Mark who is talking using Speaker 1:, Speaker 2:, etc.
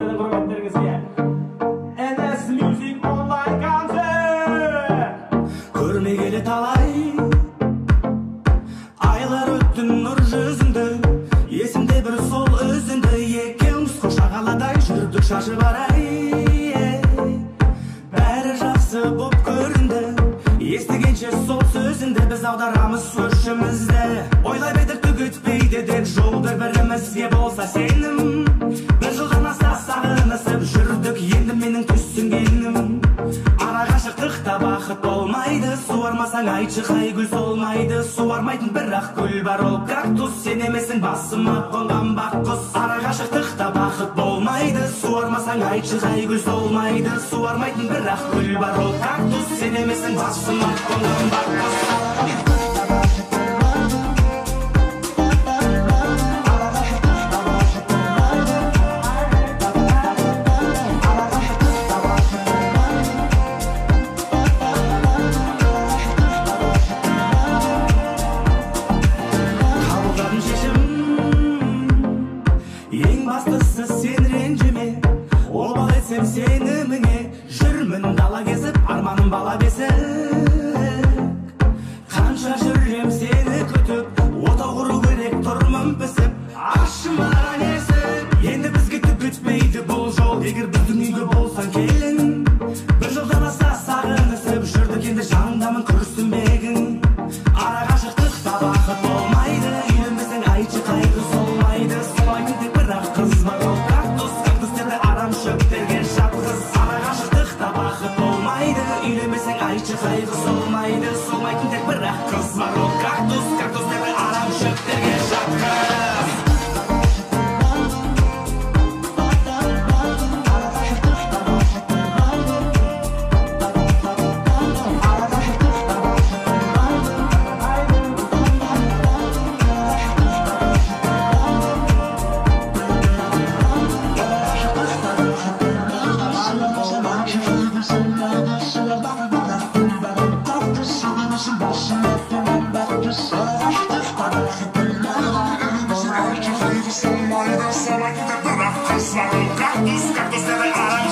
Speaker 1: NS Music Online Concert.
Speaker 2: Көрмегелі талай айлар өтті нұр жүзіңді, есімде бір сол өзіңді, екеуміз қошағаладай жүрдік шашып арай. Бәрі жақсы боп көрінді, естігенше сол сөзіңді, біз аударамыз көршімізді. Ойлай бедік түк өтпейді деп жол бір-бірімізге болса сенім. Бір жылдан аса сағынысып жүрдік, енді менің түсінгенім, ара қашықтықта бақыт болмайды. Суармасаң айтшы қай гүл солмайды. Суармайтын бірақ гүл бар, ол кактус. Сен емесің басыма қонған бақ құс. Ара қашықтықта бақыт болмайды. Суармасаң айтшы қай гүл солмайды. Суармайтын бірақ гүл бар, ол кактус. Сен емесің басыма қонған бақ құс. Ең бастысы сен ренжіме, обал етсем сеніміңе. Жүрмін дала кезіп, арманым бала бесік. Қанша жүрем сені күтіп, отау құру керек тұрмын пісіп. Ашы маған есік, енді бізге түк өтпейді бұл жол. Егер біздің үйге болсаң келін, бір жылдан аса сағынысып жүрдік, енді жанымдамын күрсінбегін. Ара қашықтықта бақыт болмайды, үйленбесең айтшы қайғы солмайды. Солмайтын тек бірақ қыз бар, ол кактус. Кактустерді арам шөптерге жатқыз. Ара қашықтықта бақыт болмайды, үйленбесең айтшы қайғы солмайды. Солмайтын тек бірақ қыз бар, ол кактус. Кактустерді арам шөптерге жатқыз. Cactus, cactus,